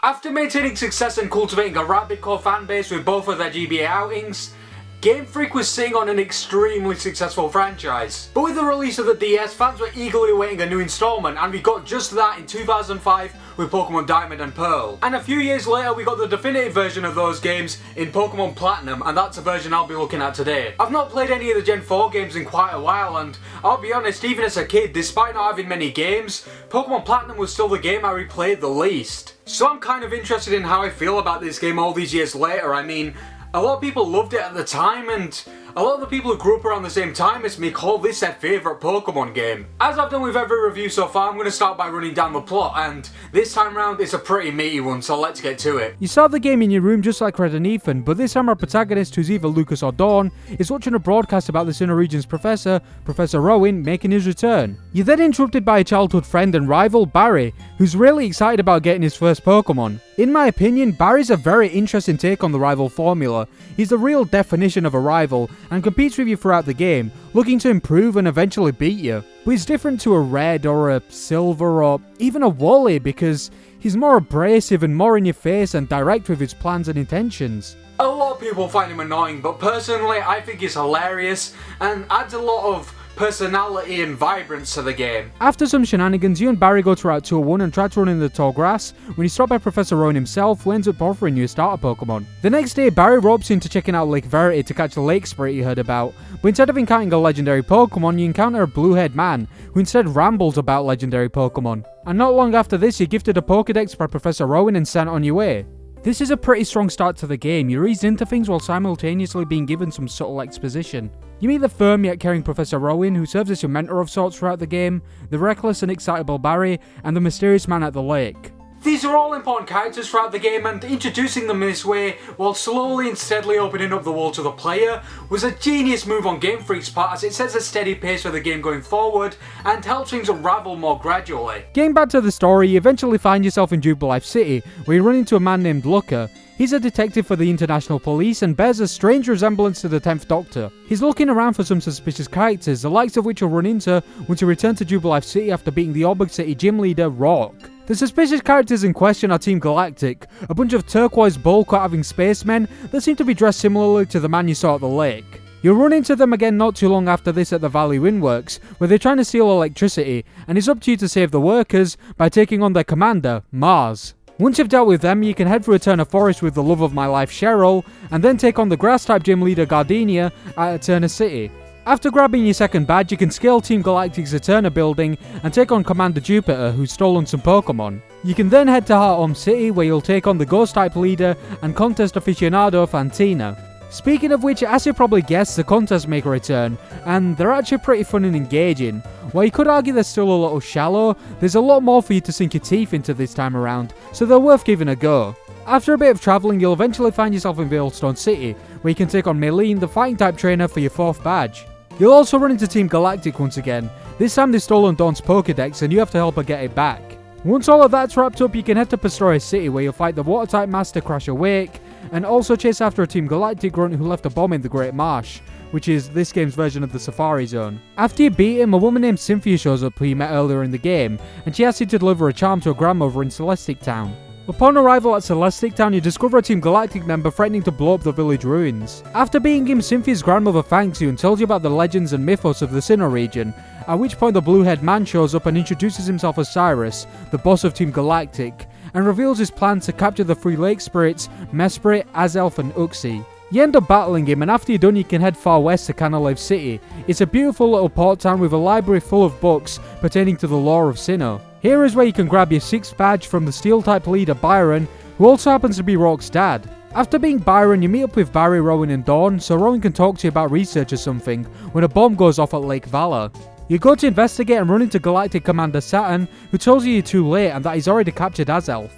After maintaining success and cultivating a rabid core fanbase with both of their GBA outings, Game Freak was sitting on an extremely successful franchise. But with the release of the DS, fans were eagerly awaiting a new installment, and we got just that in 2005 with Pokemon Diamond and Pearl. And a few years later we got the definitive version of those games in Pokemon Platinum, and that's the version I'll be looking at today. I've not played any of the Gen 4 games in quite a while, and I'll be honest, even as a kid, despite not having many games, Pokemon Platinum was still the game I replayed the least. So I'm kind of interested in how I feel about this game all these years later. I mean, a lot of people loved it at the time, and a lot of the people who grew up around the same time as me call this their favourite Pokemon game. As I've done with every review so far, I'm going to start by running down the plot, and this time round it's a pretty meaty one, so let's get to it. You start the game in your room just like Red and Ethan, but this time our protagonist, who's either Lucas or Dawn, is watching a broadcast about the Sinnoh region's professor, Professor Rowan, making his return. You're then interrupted by a childhood friend and rival, Barry, who's really excited about getting his first Pokemon. In my opinion, Barry's a very interesting take on the rival formula. He's the real definition of a rival, and competes with you throughout the game, looking to improve and eventually beat you. But he's different to a Red or a Silver or even a Wally because he's more abrasive and more in your face and direct with his plans and intentions. A lot of people find him annoying, but personally I think he's hilarious and adds a lot of personality and vibrance to the game. After some shenanigans, you and Barry go to Route 201 and try to run in the tall grass when you stop by Professor Rowan himself, who ends up offering you a starter Pokemon. The next day, Barry ropes you into checking out Lake Verity to catch the lake spirit you heard about, but instead of encountering a legendary Pokemon, you encounter a blue-haired man who instead rambles about legendary Pokemon. And not long after this, you're gifted a Pokedex by Professor Rowan and sent on your way. This is a pretty strong start to the game. You ease into things while simultaneously being given some subtle exposition. You meet the firm yet caring Professor Rowan, who serves as your mentor of sorts throughout the game, the reckless and excitable Barry, and the mysterious man at the lake. These are all important characters throughout the game, and introducing them in this way, while slowly and steadily opening up the world to the player, was a genius move on Game Freak's part, as it sets a steady pace for the game going forward, and helps things unravel more gradually. Getting back to the story, you eventually find yourself in Jubilife City, where you run into a man named Looker. He's a detective for the International Police and bears a strange resemblance to the 10th Doctor. He's looking around for some suspicious characters, the likes of which you'll run into once you return to Jubilife City after beating the Auburn City gym leader, Rock. The suspicious characters in question are Team Galactic, a bunch of turquoise bowl-cut having spacemen that seem to be dressed similarly to the man you saw at the lake. You'll run into them again not too long after this at the Valley Windworks, where they're trying to steal electricity, and it's up to you to save the workers by taking on their commander, Mars. Once you've dealt with them, you can head through Eterna Forest with the love of my life, Cheryl, and then take on the Grass-type gym leader, Gardenia, at Eterna City. After grabbing your second badge, you can scale Team Galactic's Eterna building and take on Commander Jupiter, who's stolen some Pokemon. You can then head to Hearthome City, where you'll take on the Ghost-type leader and contest aficionado, Fantina. Speaking of which, as you probably guessed, the contests make a return, and they're actually pretty fun and engaging. While you could argue they're still a little shallow, there's a lot more for you to sink your teeth into this time around, so they're worth giving a go. After a bit of travelling, you'll eventually find yourself in Veilstone City, where you can take on Maylene, the fighting-type trainer, for your 4th badge. You'll also run into Team Galactic once again. This time they've stolen Dawn's Pokedex and you have to help her get it back. Once all of that's wrapped up, you can head to Pastoria City, where you'll fight the Water-type Master Crasher Wake, and also chase after a Team Galactic grunt who left a bomb in the Great Marsh, which is this game's version of the Safari Zone. After you beat him, a woman named Cynthia shows up who you met earlier in the game, and she asks you to deliver a charm to a grandmother in Celestic Town. Upon arrival at Celestic Town, you discover a Team Galactic member threatening to blow up the village ruins. After beating him, Cynthia's grandmother thanks you and tells you about the legends and mythos of the Sinnoh region, at which point the blue-haired man shows up and introduces himself as Cyrus, the boss of Team Galactic, and reveals his plan to capture the 3 lake spirits, Mesprit, Azelf and Uxie. You end up battling him, and after you're done you can head far west to Canalave City. It's a beautiful little port town with a library full of books pertaining to the lore of Sinnoh. Here is where you can grab your 6th badge from the Steel-type leader Byron, who also happens to be Rock's dad. After being Byron, you meet up with Barry, Rowan and Dawn, so Rowan can talk to you about research or something, when a bomb goes off at Lake Valor. You go to investigate and run into Galactic Commander Saturn, who tells you you're too late and that he's already captured Azelf.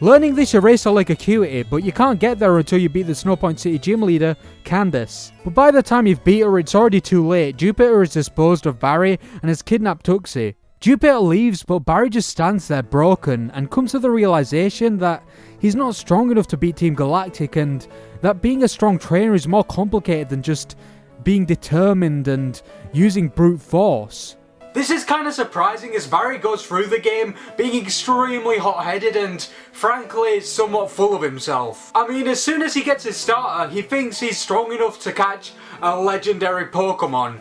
Learning this, you race to Lake Acuity, but you can't get there until you beat the Snowpoint City gym leader, Candace. But by the time you've beat her, it's already too late. Jupiter has disposed of Barry and has kidnapped Tuxie. Jupiter leaves, but Barry just stands there broken and comes to the realization that he's not strong enough to beat Team Galactic, and that being a strong trainer is more complicated than just being determined and using brute force. This is kind of surprising as Barry goes through the game being extremely hot-headed and, frankly, somewhat full of himself. I mean, as soon as he gets his starter, he thinks he's strong enough to catch a legendary Pokemon.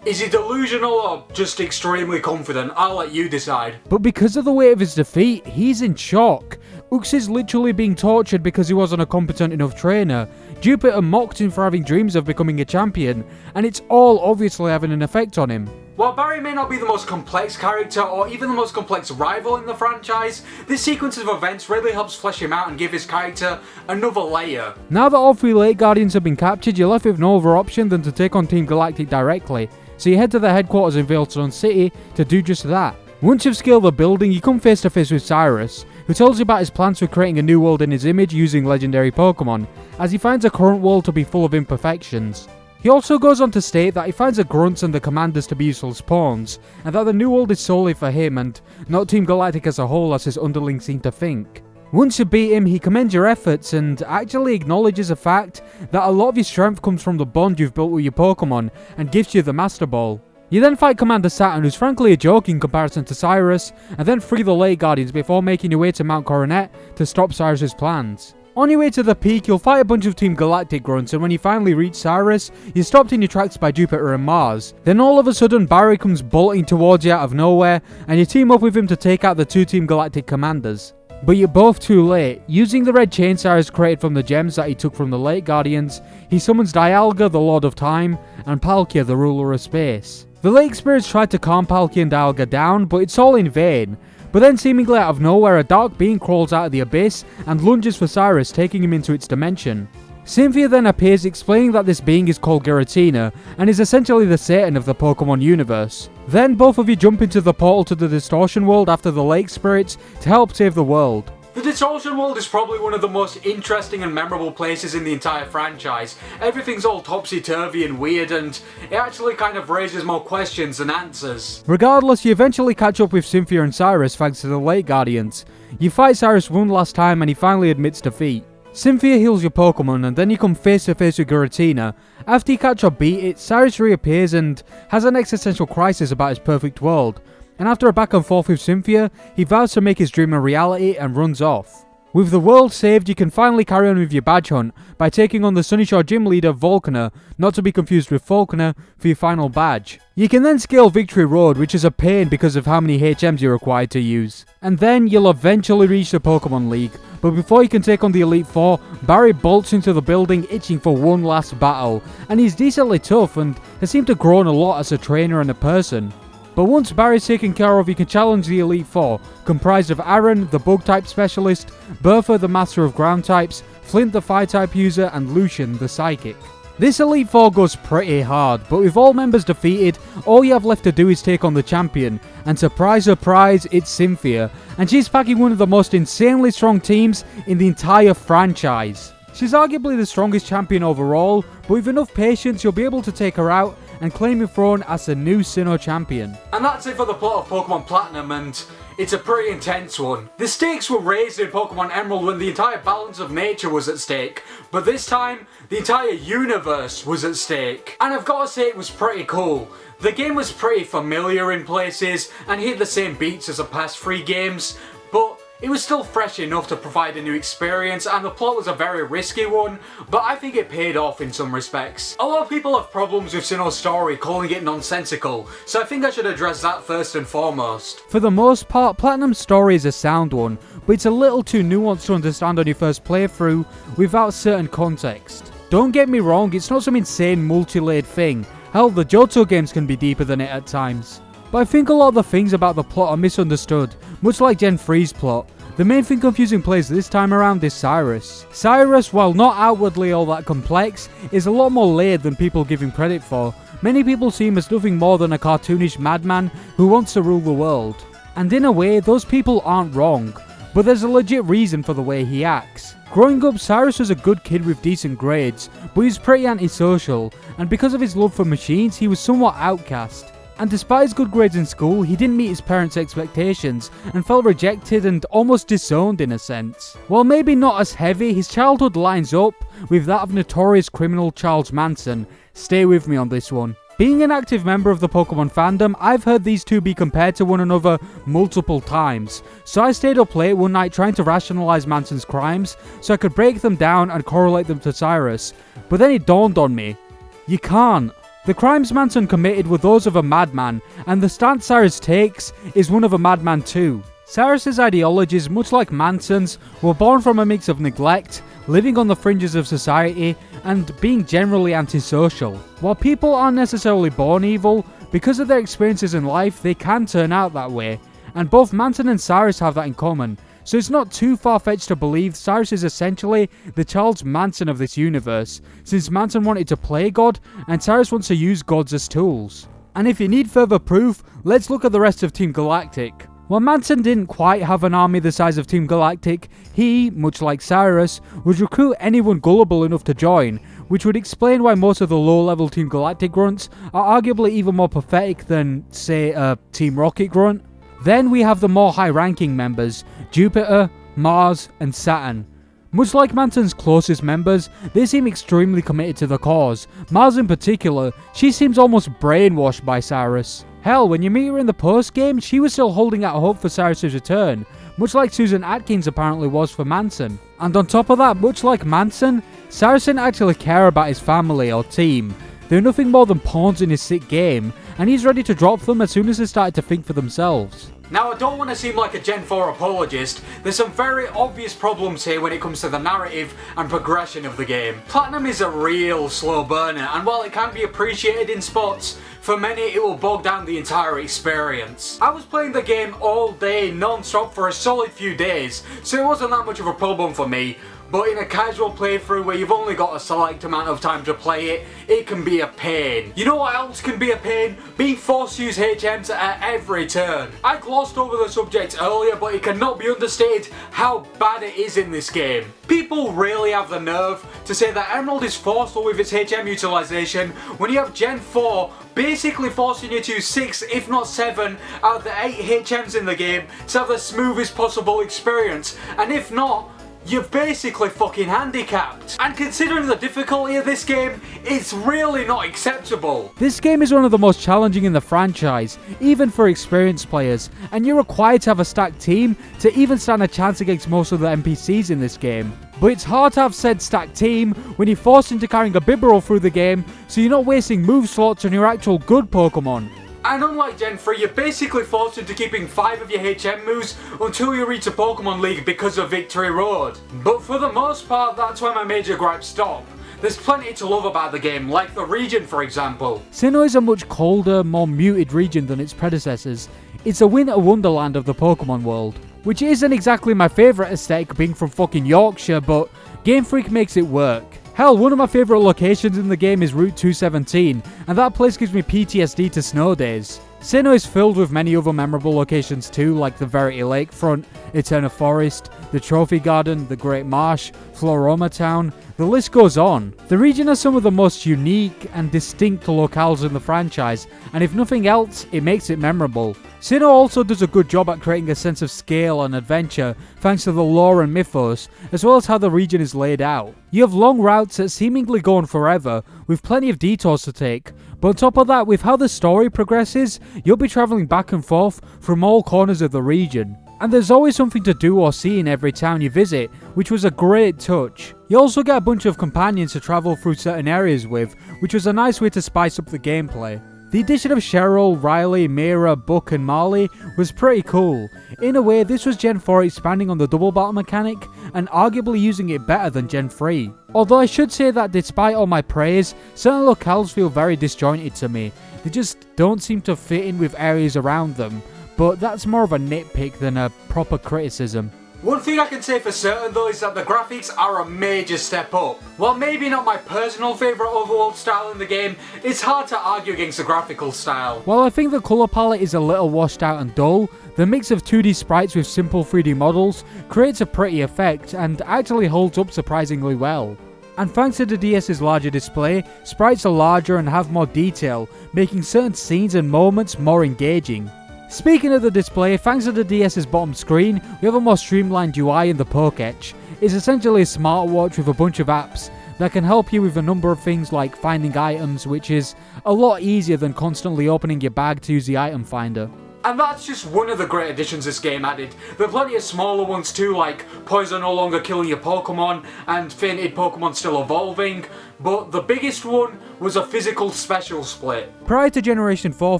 Is he delusional or just extremely confident? I'll let you decide. But because of the weight of his defeat, he's in shock. Ux is literally being tortured because he wasn't a competent enough trainer. Jupiter mocked him for having dreams of becoming a champion, and it's all obviously having an effect on him. While Barry may not be the most complex character or even the most complex rival in the franchise, this sequence of events really helps flesh him out and give his character another layer. Now that all 3 Lake Guardians have been captured, you're left with no other option than to take on Team Galactic directly. So you head to their headquarters in Veilstone City to do just that. Once you've scaled the building, you come face to face with Cyrus, who tells you about his plans for creating a new world in his image using legendary Pokemon, as he finds the current world to be full of imperfections. He also goes on to state that he finds the grunts and the commanders to be useless pawns, and that the new world is solely for him and not Team Galactic as a whole as his underlings seem to think. Once you beat him, he commends your efforts and actually acknowledges the fact that a lot of your strength comes from the bond you've built with your Pokemon and gives you the Master Ball. You then fight Commander Saturn, who's frankly a joke in comparison to Cyrus, and then free the Lake Guardians before making your way to Mount Coronet to stop Cyrus's plans. On your way to the peak, you'll fight a bunch of Team Galactic grunts, and when you finally reach Cyrus, you're stopped in your tracks by Jupiter and Mars. Then all of a sudden, Barry comes bolting towards you out of nowhere, and you team up with him to take out the 2 Team Galactic commanders. But you're both too late. Using the red chain Cyrus created from the gems that he took from the Lake Guardians, he summons Dialga, the Lord of Time, and Palkia, the ruler of space. The Lake Spirits tried to calm Palkia and Dialga down, but it's all in vain. But then seemingly out of nowhere, a dark being crawls out of the abyss and lunges for Cyrus, taking him into its dimension. Cynthia then appears, explaining that this being is called Giratina and is essentially the Satan of the Pokemon universe. Then both of you jump into the portal to the Distortion World after the Lake Spirits to help save the world. The Distortion World is probably one of the most interesting and memorable places in the entire franchise. Everything's all topsy-turvy and weird, and it actually kind of raises more questions than answers. Regardless, you eventually catch up with Cynthia and Cyrus thanks to the Lake Guardians. You fight Cyrus one last time and he finally admits defeat. Cynthia heals your Pokemon and then you come face to face with Giratina. After you catch or beat it, Cyrus reappears and has an existential crisis about his perfect world. And after a back and forth with Cynthia, he vows to make his dream a reality and runs off. With the world saved, you can finally carry on with your badge hunt by taking on the Sunyshore gym leader Volcaner, not to be confused with Falconer, for your final badge. You can then scale Victory Road, which is a pain because of how many HMs you're required to use. And then you'll eventually reach the Pokemon League, but before you can take on the Elite Four, Barry bolts into the building itching for one last battle, and he's decently tough and has seemed to grow a lot as a trainer and a person. But once Barry's taken care of, you can challenge the Elite Four, comprised of Aaron, the Bug-type specialist, Bertha, the Master of Ground types, Flint, the Fire-type user, and Lucian, the Psychic. This Elite Four goes pretty hard, but with all members defeated, all you have left to do is take on the champion, and surprise surprise, it's Cynthia, and she's packing one of the most insanely strong teams in the entire franchise. She's arguably the strongest champion overall, but with enough patience you'll be able to take her out and claim your throne as the new Sinnoh champion. And that's it for the plot of Pokemon Platinum, and it's a pretty intense one. The stakes were raised in Pokemon Emerald when the entire balance of nature was at stake, but this time, the entire universe was at stake. And I've got to say, it was pretty cool. The game was pretty familiar in places, and hit the same beats as the past 3 games, but it was still fresh enough to provide a new experience, and the plot was a very risky one, but I think it paid off in some respects. A lot of people have problems with Sinnoh's story, calling it nonsensical, so I think I should address that first and foremost. For the most part, Platinum's story is a sound one, but it's a little too nuanced to understand on your first playthrough without certain context. Don't get me wrong, it's not some insane multi-layered thing. Hell, the Johto games can be deeper than it at times. But I think a lot of the things about the plot are misunderstood, much like Gen 3's plot. The main thing confusing players this time around is Cyrus. Cyrus, while not outwardly all that complex, is a lot more layered than people give him credit for. Many people see him as nothing more than a cartoonish madman who wants to rule the world. And in a way, those people aren't wrong, but there's a legit reason for the way he acts. Growing up, Cyrus was a good kid with decent grades, but he was pretty antisocial, and because of his love for machines, he was somewhat outcast. And despite his good grades in school, he didn't meet his parents' expectations and felt rejected and almost disowned in a sense. While maybe not as heavy, his childhood lines up with that of notorious criminal Charles Manson. Stay with me on this one. Being an active member of the Pokemon fandom, I've heard these two be compared to one another multiple times, so I stayed up late one night trying to rationalise Manson's crimes so I could break them down and correlate them to Cyrus, but then it dawned on me, you can't. The crimes Manson committed were those of a madman, and the stance Cyrus takes is one of a madman too. Cyrus's ideologies, much like Manson's, were born from a mix of neglect, living on the fringes of society, and being generally antisocial. While people aren't necessarily born evil, because of their experiences in life, they can turn out that way, and both Manson and Cyrus have that in common, so it's not too far-fetched to believe Cyrus is essentially the Charles Manson of this universe, since Manson wanted to play God, and Cyrus wants to use gods as tools. And if you need further proof, let's look at the rest of Team Galactic. While Manson didn't quite have an army the size of Team Galactic, he, much like Cyrus, would recruit anyone gullible enough to join, which would explain why most of the low-level Team Galactic grunts are arguably even more pathetic than, say, a Team Rocket grunt. Then we have the more high-ranking members, Jupiter, Mars, and Saturn. Much like Manson's closest members, they seem extremely committed to the cause. Mars in particular, she seems almost brainwashed by Cyrus. Hell, when you meet her in the post-game, she was still holding out hope for Cyrus' return, much like Susan Atkins apparently was for Manson. And on top of that, much like Manson, Cyrus didn't actually care about his family or team. They're nothing more than pawns in his sick game, and he's ready to drop them as soon as they started to think for themselves. Now, I don't want to seem like a Gen 4 apologist, there's some very obvious problems here when it comes to the narrative and progression of the game. Platinum is a real slow burner, and while it can be appreciated in spots, for many it will bog down the entire experience. I was playing the game all day, non-stop for a solid few days, so it wasn't that much of a problem for me. But in a casual playthrough where you've only got a select amount of time to play it, it can be a pain. You know what else can be a pain? Being forced to use HMs at every turn. I glossed over the subject earlier, but it cannot be understated how bad it is in this game. People really have the nerve to say that Emerald is forceful with its HM utilization when you have Gen 4 basically forcing you to use 6 if not 7 out of the 8 HMs in the game to have the smoothest possible experience, and if not, you're basically fucking handicapped. And considering the difficulty of this game, it's really not acceptable. This game is one of the most challenging in the franchise, even for experienced players, and you're required to have a stacked team to even stand a chance against most of the NPCs in this game. But it's hard to have said stacked team when you're forced into carrying a Bibarel through the game, so you're not wasting move slots on your actual good Pokemon. And unlike Gen 3, you're basically forced into keeping 5 of your HM moves until you reach a Pokemon League because of Victory Road. But for the most part, that's where my major gripes stop. There's plenty to love about the game, like the region for example. Sinnoh is a much colder, more muted region than its predecessors. It's a winter wonderland of the Pokemon world, which isn't exactly my favourite aesthetic being from fucking Yorkshire, but Game Freak makes it work. Hell, one of my favourite locations in the game is Route 217, and that place gives me PTSD to snow days. Sinnoh is filled with many other memorable locations too, like the Verity Lakefront, Eterna Forest, the Trophy Garden, the Great Marsh, Floroma Town, the list goes on. The region has some of the most unique and distinct locales in the franchise, and if nothing else, it makes it memorable. Sinnoh also does a good job at creating a sense of scale and adventure thanks to the lore and mythos, as well as how the region is laid out. You have long routes that seemingly go on forever, with plenty of detours to take, but on top of that, with how the story progresses, you'll be travelling back and forth from all corners of the region. And there's always something to do or see in every town you visit, which was a great touch. You also get a bunch of companions to travel through certain areas with, which was a nice way to spice up the gameplay. The addition of Cheryl, Riley, Mira, Buck and Marley was pretty cool. In a way, this was Gen 4 expanding on the double battle mechanic and arguably using it better than Gen 3. Although I should say that despite all my praise, certain locales feel very disjointed to me. They just don't seem to fit in with areas around them, but that's more of a nitpick than a proper criticism. One thing I can say for certain though is that the graphics are a major step up. While maybe not my personal favourite overworld style in the game, it's hard to argue against the graphical style. While I think the colour palette is a little washed out and dull, the mix of 2D sprites with simple 3D models creates a pretty effect and actually holds up surprisingly well. And thanks to the DS's larger display, sprites are larger and have more detail, making certain scenes and moments more engaging. Speaking of the display, thanks to the DS's bottom screen, we have a more streamlined UI in the Pokétch. It's essentially a smartwatch with a bunch of apps that can help you with a number of things like finding items, which is a lot easier than constantly opening your bag to use the item finder. And that's just one of the great additions this game added. There are plenty of smaller ones too, like poison no longer killing your Pokemon and fainted Pokemon still evolving, but the biggest one was a physical special split. Prior to Generation 4,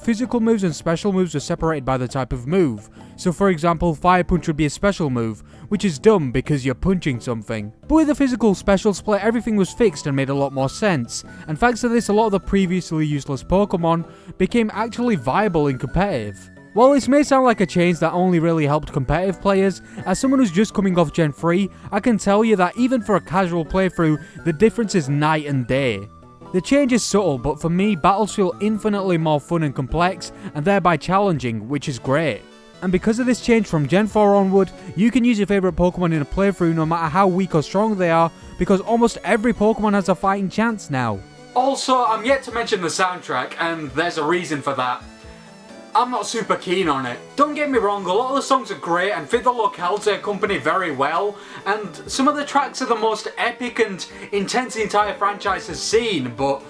physical moves and special moves were separated by the type of move. So for example, Fire Punch would be a special move, which is dumb because you're punching something. But with the physical special split, everything was fixed and made a lot more sense, and thanks to this, a lot of the previously useless Pokemon became actually viable in competitive. While this may sound like a change that only really helped competitive players, as someone who's just coming off Gen 3, I can tell you that even for a casual playthrough, the difference is night and day. The change is subtle, but for me, battles feel infinitely more fun and complex, and thereby challenging, which is great. And because of this change from Gen 4 onward, you can use your favourite Pokemon in a playthrough no matter how weak or strong they are, because almost every Pokemon has a fighting chance now. Also, I'm yet to mention the soundtrack, and there's a reason for that. I'm not super keen on it. Don't get me wrong, a lot of the songs are great and fit the locales they accompany very well, and some of the tracks are the most epic and intense the entire franchise has seen, but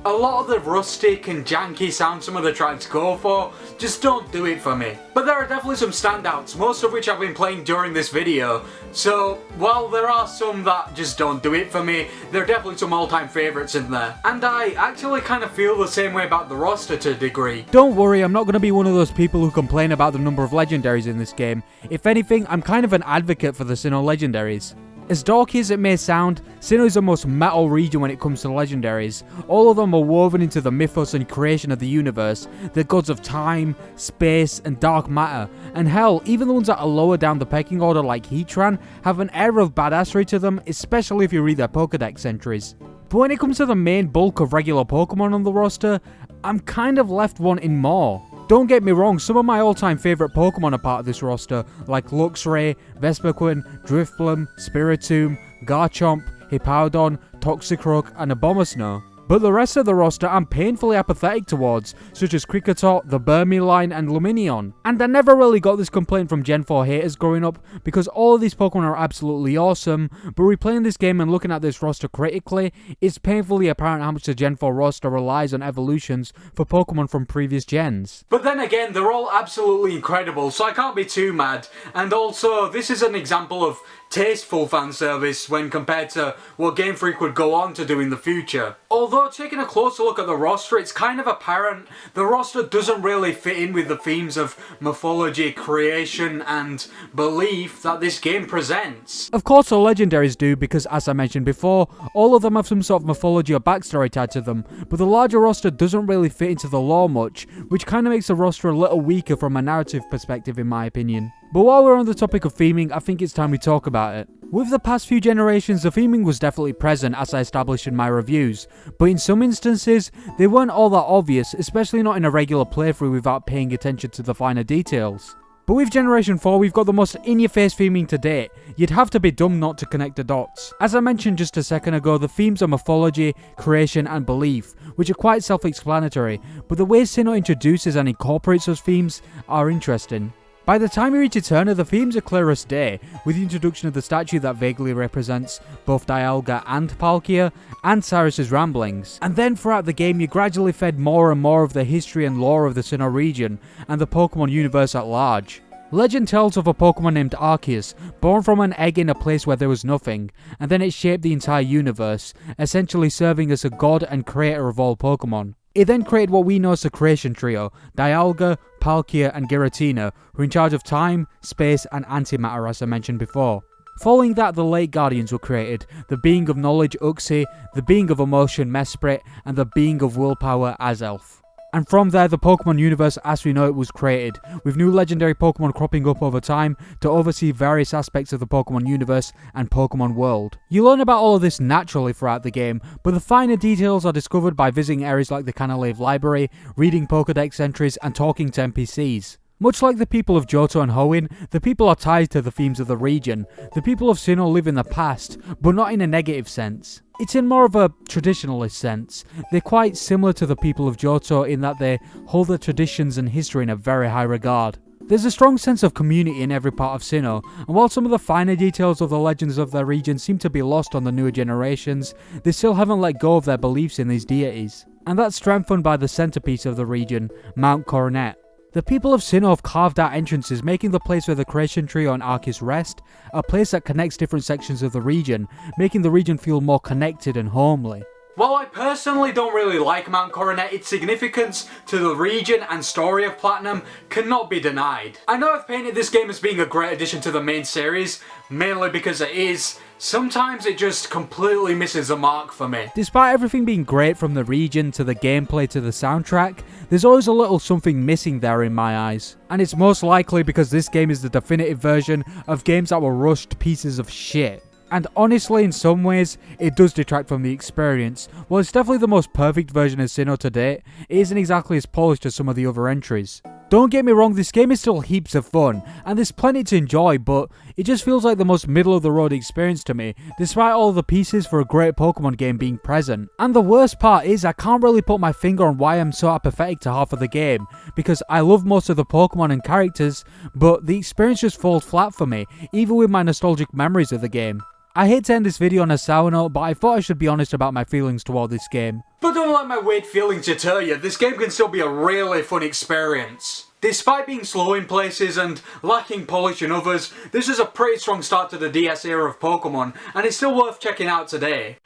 a lot of the rustic and janky sound some of the tracks go for just don't do it for me. But there are definitely some standouts, most of which I've been playing during this video, so while there are some that just don't do it for me, there are definitely some all-time favourites in there. And I actually kind of feel the same way about the roster to a degree. Don't worry, I'm not going to be one of those people who complain about the number of legendaries in this game. If anything, I'm kind of an advocate for the Sinnoh legendaries. As dorky as it may sound, Sinnoh is the most metal region when it comes to legendaries. All of them are woven into the mythos and creation of the universe, the gods of time, space, and dark matter. And hell, even the ones that are lower down the pecking order like Heatran have an air of badassery to them, especially if you read their Pokedex entries. But when it comes to the main bulk of regular Pokemon on the roster, I'm kind of left wanting more. Don't get me wrong, some of my all-time favourite Pokemon are part of this roster, like Luxray, Vespiquen, Drifblim, Spiritomb, Garchomp, Hippowdon, Toxicroak, and Abomasnow. But the rest of the roster I'm painfully apathetic towards, such as Kricketot, the Burmy line, and Lumineon. And I never really got this complaint from Gen 4 haters growing up, because all of these Pokemon are absolutely awesome, but replaying this game and looking at this roster critically, it's painfully apparent how much the Gen 4 roster relies on evolutions for Pokemon from previous gens. But then again, they're all absolutely incredible, so I can't be too mad. And also, this is an example of tasteful fan service when compared to what Game Freak would go on to do in the future. Although taking a closer look at the roster, it's kind of apparent the roster doesn't really fit in with the themes of mythology, creation, and belief that this game presents. Of course the legendaries do, because as I mentioned before, all of them have some sort of mythology or backstory tied to them, but the larger roster doesn't really fit into the lore much, which kind of makes the roster a little weaker from a narrative perspective in my opinion. But while we're on the topic of theming, I think it's time we talk about it. With the past few generations, the theming was definitely present, as I established in my reviews, but in some instances, they weren't all that obvious, especially not in a regular playthrough without paying attention to the finer details. But with Generation 4, we've got the most in-your-face theming to date. You'd have to be dumb not to connect the dots. As I mentioned just a second ago, the themes are mythology, creation, and belief, which are quite self-explanatory, but the way Sinnoh introduces and incorporates those themes are interesting. By the time you reach Eterna, the themes are clear as day, with the introduction of the statue that vaguely represents both Dialga and Palkia, and Cyrus's ramblings. And then throughout the game, you're gradually fed more and more of the history and lore of the Sinnoh region, and the Pokemon universe at large. Legend tells of a Pokemon named Arceus, born from an egg in a place where there was nothing, and then it shaped the entire universe, essentially serving as a god and creator of all Pokemon. It then created what we know as the Creation Trio, Dialga, Palkia, and Giratina, who are in charge of time, space, and antimatter as I mentioned before. Following that, the Late Guardians were created, the Being of Knowledge, Uxie, the Being of Emotion, Mesprit, and the Being of Willpower, Azelf. And from there, the Pokemon universe as we know it was created, with new legendary Pokemon cropping up over time to oversee various aspects of the Pokemon universe and Pokemon world. You learn about all of this naturally throughout the game, but the finer details are discovered by visiting areas like the Canalave Library, reading Pokedex entries, and talking to NPCs. Much like the people of Johto and Hoenn, the people are tied to the themes of the region. The people of Sinnoh live in the past, but not in a negative sense. It's in more of a traditionalist sense. They're quite similar to the people of Johto in that they hold their traditions and history in a very high regard. There's a strong sense of community in every part of Sinnoh, and while some of the finer details of the legends of their region seem to be lost on the newer generations, they still haven't let go of their beliefs in these deities. And that's strengthened by the centerpiece of the region, Mount Coronet. The people of Sinnoh have carved out entrances, making the place where the Creation Tree on Arceus rest, a place that connects different sections of the region, making the region feel more connected and homely. While I personally don't really like Mount Coronet, its significance to the region and story of Platinum cannot be denied. I know I've painted this game as being a great addition to the main series, mainly because it is. Sometimes it just completely misses the mark for me. Despite everything being great from the region to the gameplay to the soundtrack, there's always a little something missing there in my eyes. And it's most likely because this game is the definitive version of games that were rushed pieces of shit. And honestly, in some ways, it does detract from the experience. While it's definitely the most perfect version of Sinnoh to date, it isn't exactly as polished as some of the other entries. Don't get me wrong, this game is still heaps of fun, and there's plenty to enjoy, but it just feels like the most middle-of-the-road experience to me, despite all the pieces for a great Pokemon game being present. And the worst part is, I can't really put my finger on why I'm so apathetic to half of the game, because I love most of the Pokemon and characters, but the experience just falls flat for me, even with my nostalgic memories of the game. I hate to end this video on a sour note, but I thought I should be honest about my feelings toward this game. But don't let my weird feelings deter you, this game can still be a really fun experience. Despite being slow in places and lacking polish in others, this is a pretty strong start to the DS era of Pokemon, and it's still worth checking out today.